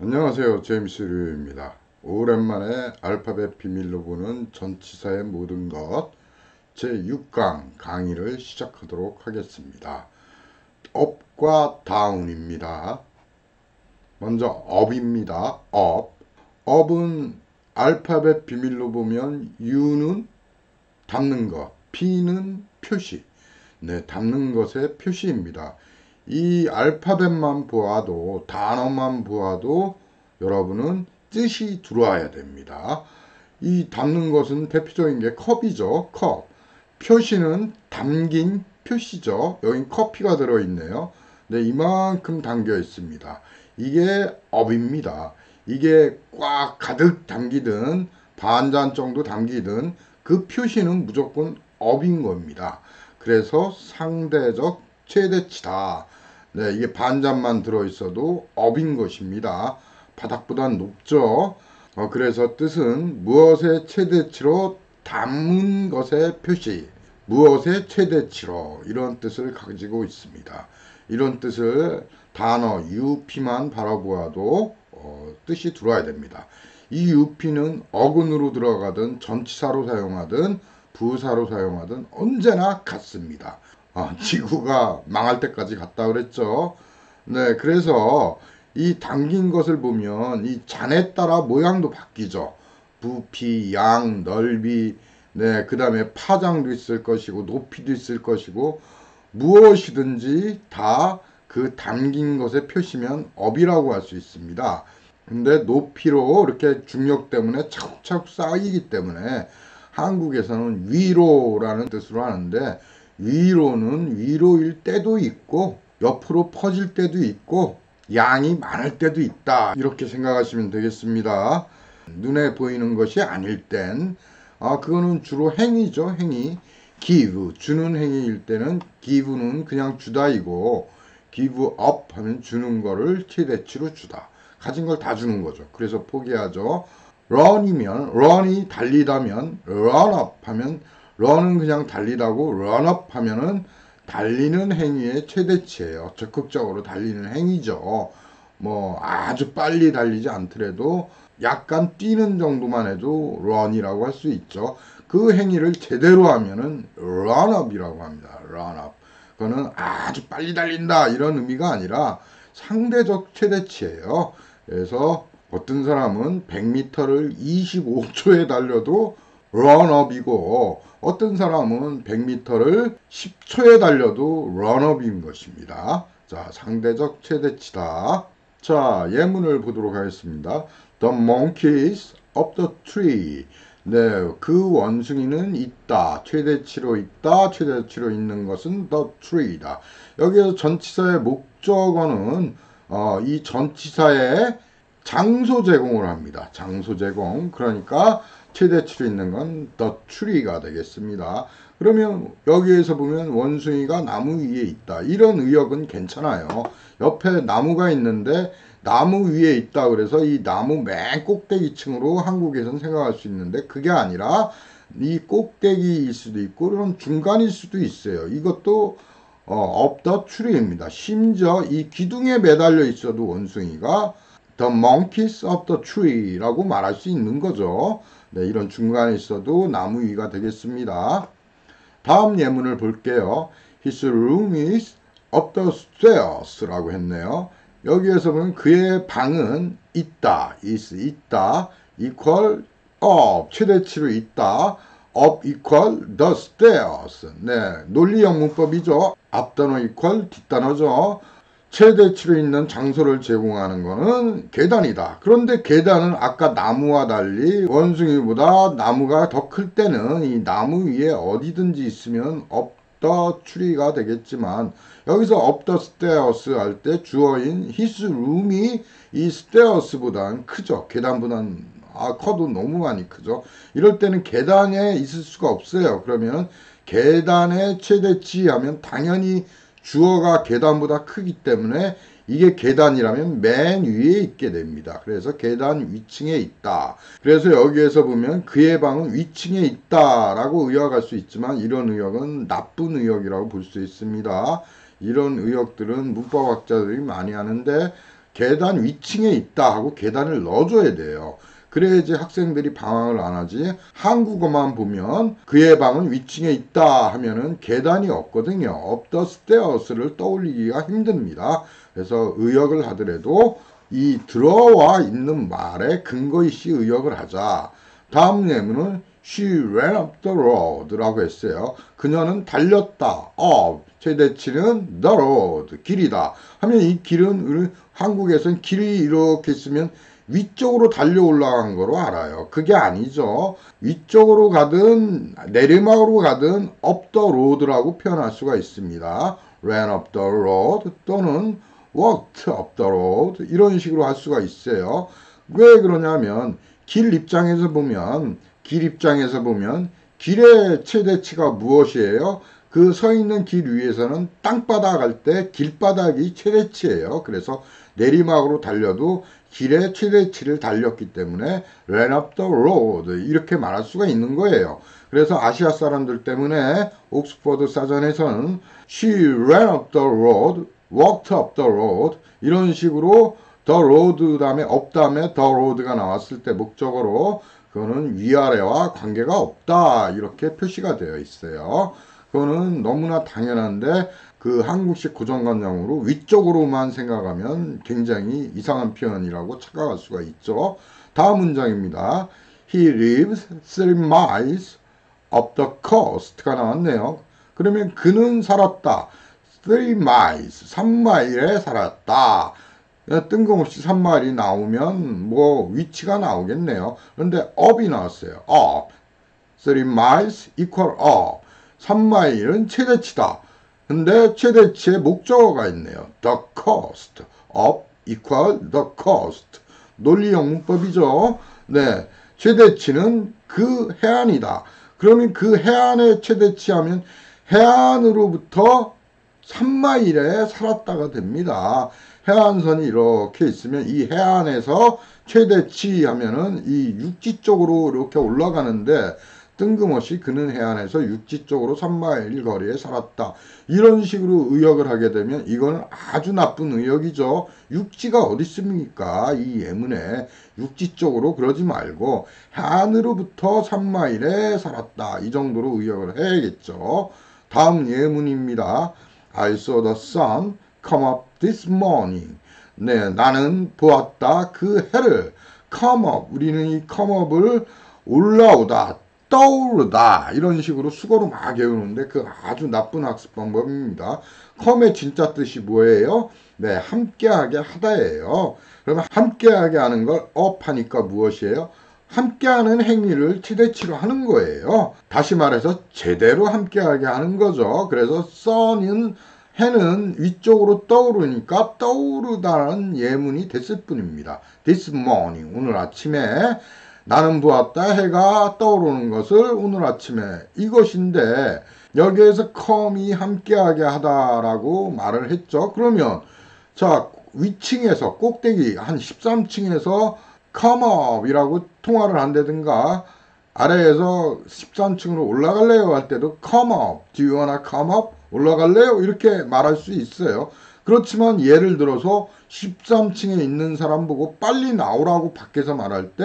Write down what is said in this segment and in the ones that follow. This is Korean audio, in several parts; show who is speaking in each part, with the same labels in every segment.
Speaker 1: 안녕하세요. 제임스 류입니다. 오랜만에 알파벳 비밀로 보는 전치사의 모든 것 제6강 강의를 시작하도록 하겠습니다. up과 down입니다. 먼저 up입니다. up. up은 알파벳 비밀로 보면 U는 닮는 것, P는 표시. 네, 닮는 것의 표시입니다. 이 알파벳만 보아도, 단어만 보아도 여러분은 뜻이 들어와야 됩니다. 이 담는 것은 대표적인 게 컵이죠. 컵. 표시는 담긴 표시죠. 여기 커피가 들어있네요. 네, 이만큼 담겨 있습니다. 이게 업입니다. 이게 꽉 가득 담기든 반잔 정도 담기든 그 표시는 무조건 업인 겁니다. 그래서 상대적 최대치다. 네, 이게 반잔만 들어있어도 업인 것입니다. 바닥보다 높죠. 그래서 뜻은 무엇의 최대치로 담은 것의 표시, 무엇의 최대치로 이런 뜻을 가지고 있습니다. 이런 뜻을 단어 UP만 바라보아도 뜻이 들어와야 됩니다. 이 UP는 어근으로 들어가든 전치사로 사용하든 부사로 사용하든 언제나 같습니다. 지구가 망할 때까지 갔다 그랬죠. 네, 그래서 이 담긴 것을 보면 이 잔에 따라 모양도 바뀌죠. 부피, 양, 넓이, 네, 그 다음에 파장도 있을 것이고, 높이도 있을 것이고, 무엇이든지 다 그 담긴 것의 표시면 업이라고 할 수 있습니다. 근데 높이로 이렇게 중력 때문에 차곡차곡 쌓이기 때문에 한국에서는 위로라는 뜻으로 하는데 위로는 위로일 때도 있고 옆으로 퍼질 때도 있고 양이 많을 때도 있다. 이렇게 생각하시면 되겠습니다. 눈에 보이는 것이 아닐 땐 그거는 주로 행위죠. 행위. give, 주는 행위일 때는 give는 그냥 주다이고 give up 하면 주는 거를 최대치로 주다. 가진 걸 다 주는 거죠. 그래서 포기하죠. run이면 run이 달리다면 run up 하면 run은 그냥 달리다고 run up 하면은 달리는 행위의 최대치예요. 적극적으로 달리는 행위죠. 뭐 아주 빨리 달리지 않더라도 약간 뛰는 정도만 해도 run이라고 할 수 있죠. 그 행위를 제대로 하면은 run up이라고 합니다. run up. 그거는 아주 빨리 달린다 이런 의미가 아니라 상대적 최대치예요. 그래서 어떤 사람은 100m를 25초에 달려도 런업이고 어떤 사람은 100m를 10초에 달려도 런업인 것입니다. 자, 상대적 최대치다. 자, 예문을 보도록 하겠습니다. The monkeys of the tree. 네, 그 원숭이는 있다. 최대치로 있다. 최대치로 있는 것은 the tree다. 여기에서 전치사의 목적어는 이 전치사의 장소 제공을 합니다. 장소 제공. 그러니까 최대치로 있는 건 the tree가 되겠습니다. 그러면 여기에서 보면 원숭이가 나무 위에 있다. 이런 의역은 괜찮아요. 옆에 나무가 있는데 나무 위에 있다 그래서 이 나무 맨 꼭대기층으로 한국에서는 생각할 수 있는데 그게 아니라 이 꼭대기일 수도 있고 그런 중간일 수도 있어요. 이것도 up the tree입니다. 심지어 이 기둥에 매달려 있어도 원숭이가 the monkeys of the tree라고 말할 수 있는 거죠. 네, 이런 중간에 있어도 나무 위가 되겠습니다. 다음 예문을 볼게요. His room is up the stairs라고 했네요. 여기에서 보면 그의 방은 있다, is 있다, equal up, 최대치로 있다, up equal the stairs. 네, 논리형 문법이죠. 앞단어 equal 뒷단어죠. 최대치로 있는 장소를 제공하는 것은 계단이다. 그런데 계단은 아까 나무와 달리 원숭이보다 나무가 더 클 때는 이 나무 위에 어디든지 있으면 up the tree가 되겠지만 여기서 up the stairs 할 때 주어인 his room이 이 stairs보다는 크죠. 계단보다는 커도 너무 많이 크죠. 이럴 때는 계단에 있을 수가 없어요. 그러면 계단의 최대치 하면 당연히 주어가 계단보다 크기 때문에 이게 계단이라면 맨 위에 있게 됩니다. 그래서 계단 위층에 있다. 그래서 여기에서 보면 그의 방은 위층에 있다라고 의역할 수 있지만 이런 의역은 나쁜 의역이라고 볼 수 있습니다. 이런 의역들은 문법학자들이 많이 하는데 계단 위층에 있다 하고 계단을 넣어줘야 돼요. 그래야지 학생들이 방황을 안 하지. 한국어만 보면 그의 방은 위층에 있다 하면은 계단이 없거든요. up the stairs를 떠올리기가 힘듭니다. 그래서 의역을 하더라도 이 들어와 있는 말에 근거 있이 의역을 하자. 다음 예문은 She ran up the road라고 했어요. 그녀는 달렸다. up 최대치는 the road 길이다. 하면 이 길은 한국에서는 길이 이렇게 있으면 위쪽으로 달려 올라간 거로 알아요. 그게 아니죠. 위쪽으로 가든 내리막으로 가든 up the road라고 표현할 수가 있습니다. ran up the road 또는 walked up the road 이런 식으로 할 수가 있어요. 왜 그러냐면 길 입장에서 보면 길의 최대치가 무엇이에요? 그 서 있는 길 위에서는 땅바닥 할 때 길바닥이 최대치예요. 그래서 내리막으로 달려도 길의 최대치를 달렸기 때문에 ran up the road 이렇게 말할 수가 있는 거예요. 그래서 아시아 사람들 때문에 옥스퍼드 사전에서는 she ran up the road, walked up the road 이런 식으로 the road 다음에 up 다음에 the road가 나왔을 때 목적어로 그거는 위아래와 관계가 없다 이렇게 표시가 되어 있어요. 그거는 너무나 당연한데 그 한국식 고정관념으로 위쪽으로만 생각하면 굉장히 이상한 표현이라고 착각할 수가 있죠. 다음 문장입니다. He lives 3 miles up the coast가 나왔네요. 그러면 그는 살았다. 3 miles, 3마일에 살았다. 뜬금없이 3마일이 나오면 뭐 위치가 나오겠네요. 그런데 up이 나왔어요. up. 3 miles equal up. 3마일은 최대치다. 근데 최대치의 목적어가 있네요. The coast. up equal the coast. 논리형 문법이죠. 네. 최대치는 그 해안이다. 그러면 그 해안의 최대치 하면 해안으로부터 3마일에 살았다가 됩니다. 해안선이 이렇게 있으면 이 해안에서 최대치 하면은 이 육지 쪽으로 이렇게 올라가는데 뜬금없이 그는 해안에서 육지 쪽으로 3마일 거리에 살았다. 이런 식으로 의역을 하게 되면 이거는 아주 나쁜 의역이죠. 육지가 어디 있습니까? 이 예문에 육지 쪽으로 그러지 말고 해안으로부터 3마일에 살았다. 이 정도로 의역을 해야겠죠. 다음 예문입니다. I saw the sun come up this morning. 네, 나는 보았다. 그 해를 come up. 우리는 이 come up을 올라오다, 떠오르다 이런 식으로 수거로 막 외우는데 그 아주 나쁜 학습 방법입니다. come의 진짜 뜻이 뭐예요? 네, 함께하게 하다예요. 그러면 함께하게 하는 걸 up 하니까 무엇이에요? 함께하는 행위를 최대치로 하는 거예요. 다시 말해서 제대로 함께하게 하는 거죠. 그래서 sun은 해는 위쪽으로 떠오르니까 떠오르다는 예문이 됐을 뿐입니다. This morning, 오늘 아침에 나는 보았다. 해가 떠오르는 것을 오늘 아침에 이것인데 여기에서 come이 함께하게 하다라고 말을 했죠. 그러면 자 위층에서 꼭대기 한 13층에서 come up이라고 통화를 한다든가 아래에서 13층으로 올라갈래요 할 때도 come up, do you wanna come up? 올라갈래요? 이렇게 말할 수 있어요. 그렇지만 예를 들어서 13층에 있는 사람 보고 빨리 나오라고 밖에서 말할 때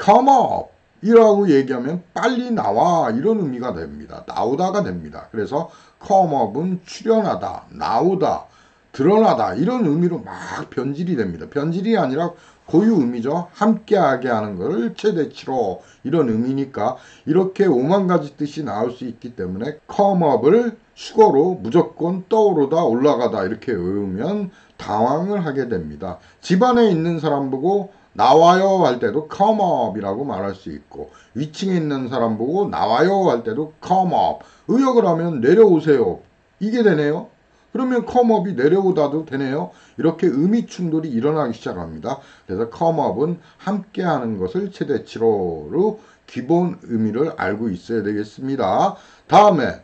Speaker 1: come up 이라고 얘기하면 빨리 나와 이런 의미가 됩니다. 나오다가 됩니다. 그래서 come up은 출현하다, 나오다, 드러나다 이런 의미로 막 변질이 됩니다. 변질이 아니라 고유 의미죠. 함께하게 하는 것을 최대치로 이런 의미니까 이렇게 5만 가지 뜻이 나올 수 있기 때문에 come up을 수거로 무조건 떠오르다 올라가다 이렇게 외우면 당황을 하게 됩니다. 집안에 있는 사람 보고 나와요 할 때도 come up이라고 말할 수 있고 위층에 있는 사람 보고 나와요 할 때도 come up 의역을 하면 내려오세요 이게 되네요. 그러면 come up이 내려오다도 되네요. 이렇게 의미 충돌이 일어나기 시작합니다. 그래서 come up은 함께하는 것을 최대치로로 기본 의미를 알고 있어야 되겠습니다. 다음에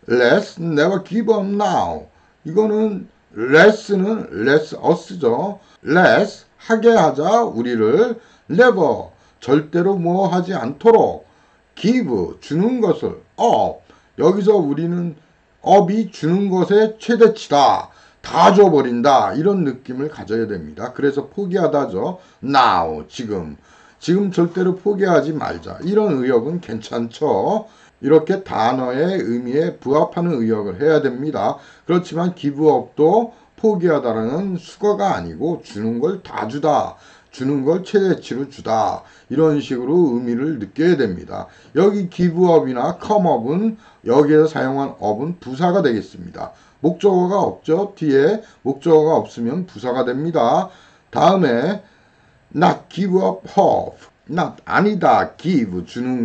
Speaker 1: let's never give up now. 이거는 let's는 let's us죠. let's 하게 하자 우리를 never 절대로 뭐 하지 않도록 give 주는 것을 up 여기서 우리는 up이 주는 것의 최대치다. 다 줘버린다 이런 느낌을 가져야 됩니다. 그래서 포기하다죠. now 지금 절대로 포기하지 말자. 이런 의역은 괜찮죠. 이렇게 단어의 의미에 부합하는 의역을 해야 됩니다. 그렇지만 give up도 포기하다라는 수거가 아니고 주는 걸 다 주다. 주는 걸 최대치로 주다. 이런 식으로 의미를 느껴야 됩니다. 여기 give up이나 come up은 여기에서 사용한 up은 부사가 되겠습니다. 목적어가 없죠. 뒤에 목적어가 없으면 부사가 됩니다. 다음에 not give up hope. not 아니다. give 주는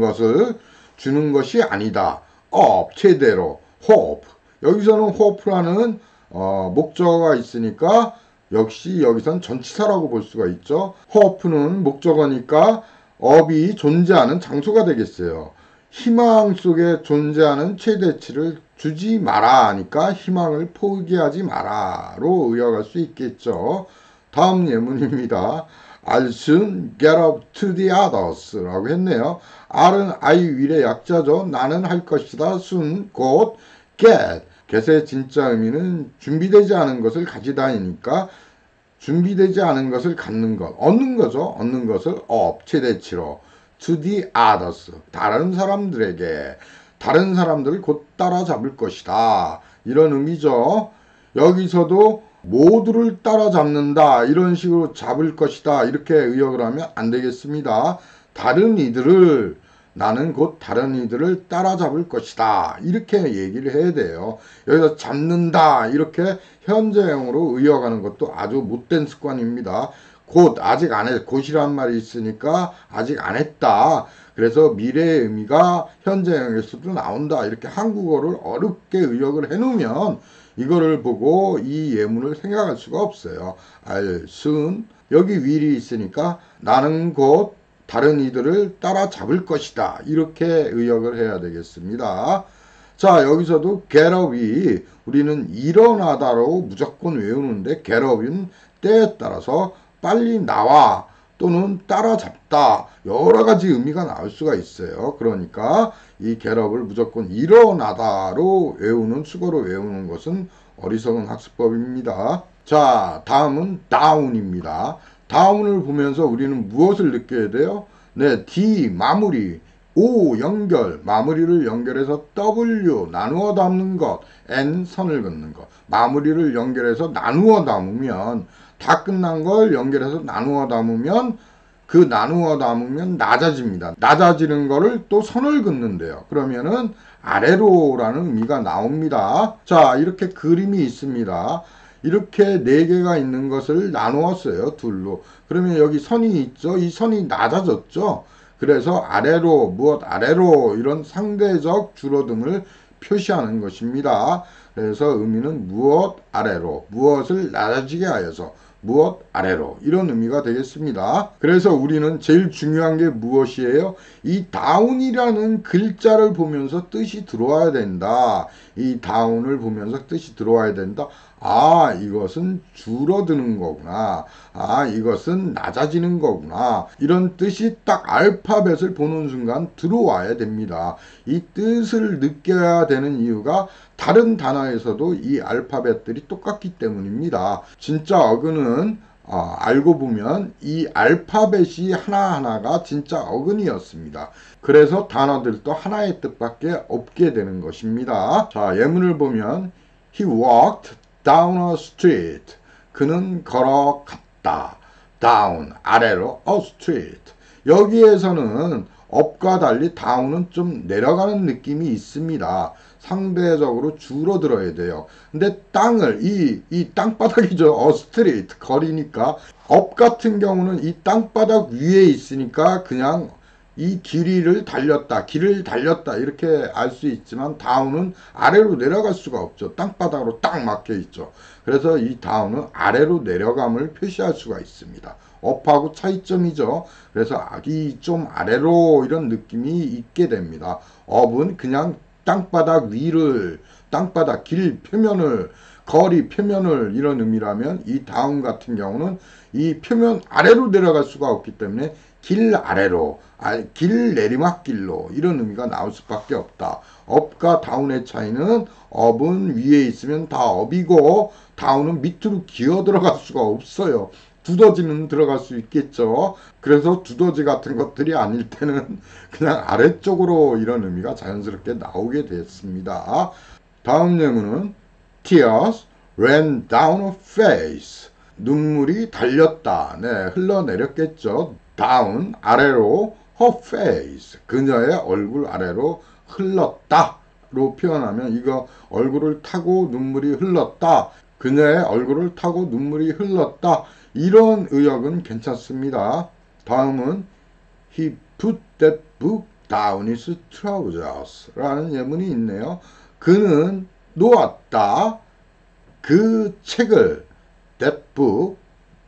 Speaker 1: 것이 아니다. up 최대로 hope. 여기서는 hope라는 목적어가 있으니까 역시 여기선 전치사라고 볼 수가 있죠. hope는 목적어니까 up이 존재하는 장소가 되겠어요. 희망 속에 존재하는 최대치를 주지 마라 하니까 희망을 포기하지 마라로 의역할 수 있겠죠. 다음 예문입니다. I'll soon get up to the others 라고 했네요. R은 I will의 약자죠. 나는 할 것이다. soon 곧 get의 진짜 의미는 준비되지 않은 것을 가지다이니까 준비되지 않은 것을 갖는 것, 얻는 거죠. 얻는 것을 up 최대치로 to the others 다른 사람들에게 다른 사람들을 곧 따라잡을 것이다. 이런 의미죠. 여기서도 모두를 따라잡는다. 이런 식으로 잡을 것이다. 이렇게 의역을 하면 안 되겠습니다. 나는 곧 다른 이들을 따라잡을 것이다. 이렇게 얘기를 해야 돼요. 여기서 잡는다. 이렇게 현재형으로 의역하는 것도 아주 못된 습관입니다. 곧 아직 안 해. 곧이란 말이 있으니까 아직 안 했다. 그래서 미래의 의미가 현재형에서도 나온다. 이렇게 한국어를 어렵게 의역을 해놓으면 이거를 보고 이 예문을 생각할 수가 없어요. I'll soon 여기 will이 있으니까 나는 곧 다른 이들을 따라잡을 것이다. 이렇게 의역을 해야 되겠습니다. 자, 여기서도 get up이 우리는 일어나다로 무조건 외우는데 get up은 때에 따라서 빨리 나와 또는 따라잡다 여러 가지 의미가 나올 수가 있어요. 그러니까 이 get up을 무조건 일어나다로 외우는 수거로 외우는 것은 어리석은 학습법입니다. 자, 다음은 down입니다. down을 보면서 우리는 무엇을 느껴야 돼요? 네, D 마무리, O 연결, 마무리를 연결해서 W 나누어 담는 것, N 선을 긋는 것. 마무리를 연결해서 나누어 담으면 다 끝난 걸 연결해서 나누어 담으면 그 나누어 담으면 낮아집니다. 낮아지는 거를 또 선을 긋는데요. 그러면은 아래로라는 의미가 나옵니다. 자, 이렇게 그림이 있습니다. 이렇게 네 개가 있는 것을 나누었어요. 둘로. 그러면 여기 선이 있죠. 이 선이 낮아졌죠. 그래서 아래로 무엇 아래로 이런 상대적 줄어듦을 표시하는 것입니다. 그래서 의미는 무엇 아래로 무엇을 낮아지게 하여서 무엇 아래로 이런 의미가 되겠습니다. 그래서 우리는 제일 중요한 게 무엇이에요? 이 다운이라는 글자를 보면서 뜻이 들어와야 된다. 이 다운을 보면서 뜻이 들어와야 된다. 아, 이것은 줄어드는 거구나. 아, 이것은 낮아지는 거구나. 이런 뜻이 딱 알파벳을 보는 순간 들어와야 됩니다. 이 뜻을 느껴야 되는 이유가 다른 단어에서도 이 알파벳들이 똑같기 때문입니다. 진짜 어근은 알고 보면 이 알파벳이 하나하나가 진짜 어근이었습니다. 그래서 단어들도 하나의 뜻밖에 없게 되는 것입니다. 자, 예문을 보면 He walked down a street. 그는 걸어갔다. down, 아래로 a street. 여기에서는 up과 달리 down은 좀 내려가는 느낌이 있습니다. 상대적으로 줄어들어야 돼요. 근데 땅을 이 땅바닥이죠. street 거리니까 up 같은 경우는 이 땅바닥 위에 있으니까 그냥 이 길을 달렸다 이렇게 알 수 있지만 다운은 아래로 내려갈 수가 없죠. 땅바닥으로 딱 막혀 있죠. 그래서 이 다운은 아래로 내려감을 표시할 수가 있습니다. 업하고 차이점이죠. 그래서 이 좀 아래로 이런 느낌이 있게 됩니다. 업은 그냥 땅바닥 위를 땅바닥 길 표면을 거리, 표면을 이런 의미라면 이 다운 같은 경우는 이 표면 아래로 내려갈 수가 없기 때문에 길 아래로, 길 내리막길로 이런 의미가 나올 수밖에 없다. 업과 다운의 차이는 업은 위에 있으면 다 업이고 다운은 밑으로 기어 들어갈 수가 없어요. 두더지는 들어갈 수 있겠죠. 그래서 두더지 같은 것들이 아닐 때는 그냥 아래쪽으로 이런 의미가 자연스럽게 나오게 됐습니다. 다음 예문은 Tears ran down her face. 눈물이 달렸다. 네, 흘러내렸겠죠. down, 아래로, her face, 그녀의 얼굴 아래로 흘렀다로 표현하면 이거 얼굴을 타고 눈물이 흘렀다. 그녀의 얼굴을 타고 눈물이 흘렀다. 이런 의역은 괜찮습니다. 다음은 He put that book down his trousers 라는 예문이 있네요. 그는 놓았다. 그 책을 that book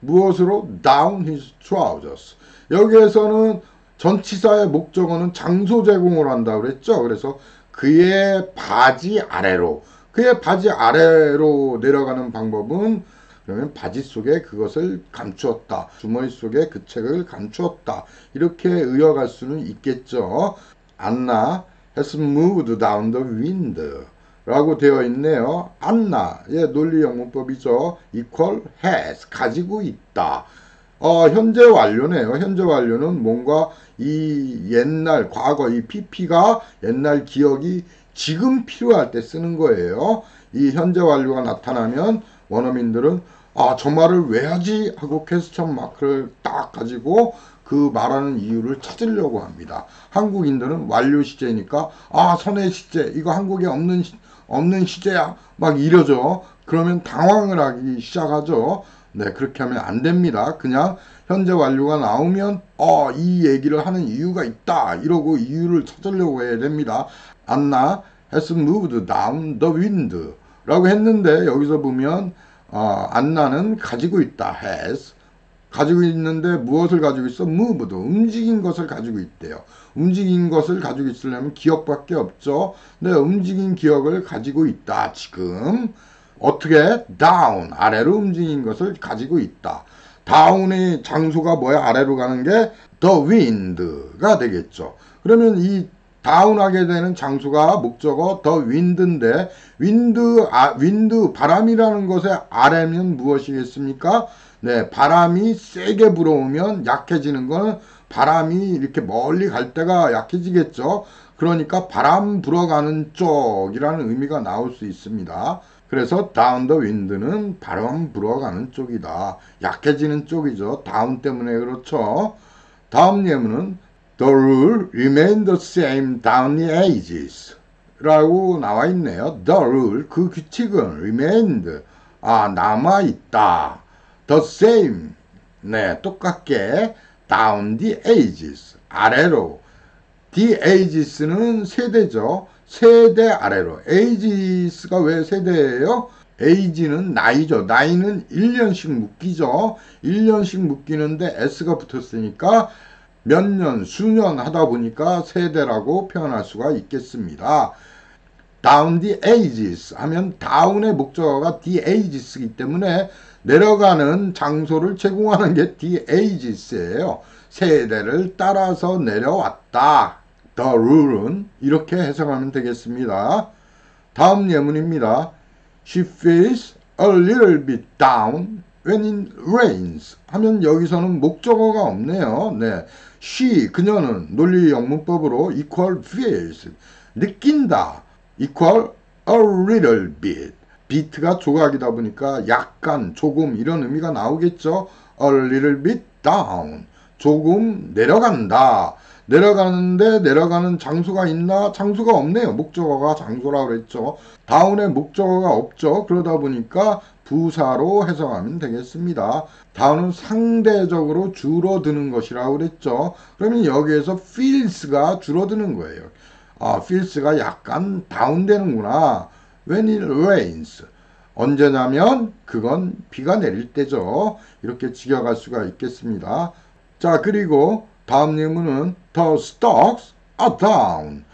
Speaker 1: 무엇으로? down his trousers. 여기에서는 전치사의 목적어는 장소 제공을 한다고 그랬죠. 그래서 그의 바지 아래로, 그의 바지 아래로 내려가는 방법은 그러면 바지 속에 그것을 감추었다. 주머니 속에 그 책을 감추었다. 이렇게 의역할 수는 있겠죠. 안나 has moved down the window 라고 되어 있네요. 안나의 논리 영문법이죠. equal has, 가지고 있다. 현재 완료네요. 현재 완료는 뭔가 이 옛날, 과거, 이 pp가 옛날 기억이 지금 필요할 때 쓰는 거예요. 이 현재 완료가 나타나면 원어민들은 저 말을 왜 하지? 하고 퀘스천 마크를 딱 가지고 그 말하는 이유를 찾으려고 합니다. 한국인들은 완료 시제니까 선의 시제, 이거 한국에 없는 시제야 막 이러죠. 그러면 당황을 하기 시작하죠. 네, 그렇게 하면 안 됩니다. 그냥 현재 완료가 나오면 이 얘기를 하는 이유가 있다 이러고 이유를 찾으려고 해야 됩니다. 안나 has moved down the window 라고 했는데 여기서 보면 안나는 가지고 있다. has 가지고 있는데 무엇을 가지고 있어? moved, 움직인 것을 가지고 있대요. 움직인 것을 가지고 있으려면 기억밖에 없죠. 네, 움직인 기억을 가지고 있다. 지금 어떻게? down, 아래로 움직인 것을 가지고 있다. down의 장소가 뭐야? 아래로 가는 게 the wind가 되겠죠. 그러면 이 다운하게 되는 장소가 목적어 the wind인데 wind, 바람이라는 것의 아래면 무엇이겠습니까? 네, 바람이 세게 불어오면 약해지는 거는 바람이 이렇게 멀리 갈 때가 약해지겠죠. 그러니까 바람 불어가는 쪽이라는 의미가 나올 수 있습니다. 그래서 down the wind는 바람 불어가는 쪽이다. 약해지는 쪽이죠. 다운 때문에 그렇죠. 다음 예문은 The rule remained the same down the ages 라고 나와 있네요. The rule, 그 규칙은 remained, 남아있다. The same, 네, 똑같게 down the ages, 아래로. The ages는 세대죠. 세대 아래로. ages가 왜 세대예요? age는 나이죠. 나이는 1년씩 묶이죠. 1년씩 묶이는데 s가 붙었으니까 몇 년, 수년 하다 보니까 세대라고 표현할 수가 있겠습니다. down the ages 하면 down의 목적어가 the ages이기 때문에 내려가는 장소를 제공하는 게 the ages예요. 세대를 따라서 내려왔다. The rule은 이렇게 해석하면 되겠습니다. 다음 예문입니다. She feels a little bit down when it rains 하면 여기서는 목적어가 없네요. 네, she, 그녀는 논리 영문법으로 equal feels, 느낀다. equal a little bit. bit가 조각이다 보니까 약간, 조금 이런 의미가 나오겠죠. a little bit down. 조금 내려간다. 내려가는데 내려가는 장소가 있나? 장소가 없네요. 목적어가 장소라고 그랬죠. 다운에 목적어가 없죠. 그러다 보니까 부사로 해석하면 되겠습니다. 다운은 상대적으로 줄어드는 것이라고 그랬죠. 그러면 여기에서 feels가 줄어드는 거예요. feels가 약간 다운되는구나. When it rains. 언제냐면 그건 비가 내릴 때죠. 이렇게 직역할 수가 있겠습니다. 자, 그리고 다음 예문은 The stocks are down.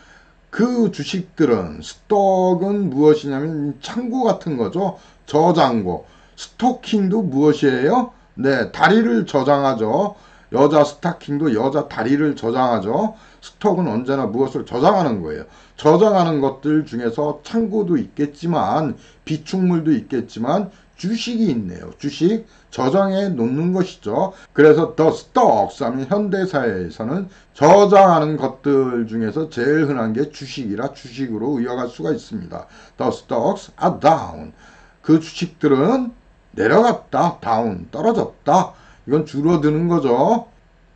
Speaker 1: 그 주식들은 스톡은 무엇이냐면 창고 같은 거죠. 저장고. 스토킹도 무엇이에요? 네, 다리를 저장하죠. 여자 스타킹도 여자 다리를 저장하죠. 스톡은 언제나 무엇을 저장하는 거예요. 저장하는 것들 중에서 창고도 있겠지만 비축물도 있겠지만 주식이 있네요. 주식 저장해 놓는 것이죠. 그래서 the stocks 하면 현대사회에서는 저장하는 것들 중에서 제일 흔한 게 주식이라 주식으로 의역할 수가 있습니다. The stocks are down. 그 주식들은 내려갔다, down, 떨어졌다. 이건 줄어드는 거죠.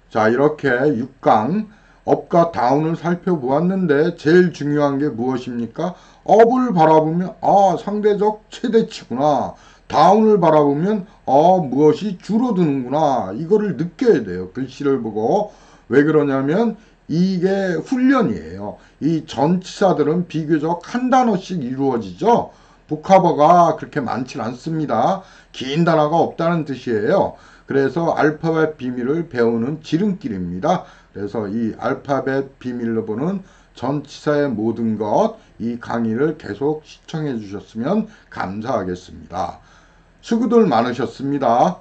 Speaker 1: 자, 이렇게 6강 업과 다운을 살펴보았는데 제일 중요한 게 무엇입니까? 업을 바라보면 상대적 최대치구나. 다운을 바라보면 무엇이 줄어드는구나. 이거를 느껴야 돼요. 글씨를 보고. 왜 그러냐면 이게 훈련이에요. 이 전치사들은 비교적 한 단어씩 이루어지죠. 복합어가 그렇게 많지 않습니다. 긴 단어가 없다는 뜻이에요. 그래서 알파벳 비밀을 배우는 지름길입니다. 그래서 이 알파벳 비밀로 보는 전치사의 모든 것, 이 강의를 계속 시청해 주셨으면 감사하겠습니다. 수고들 많으셨습니다.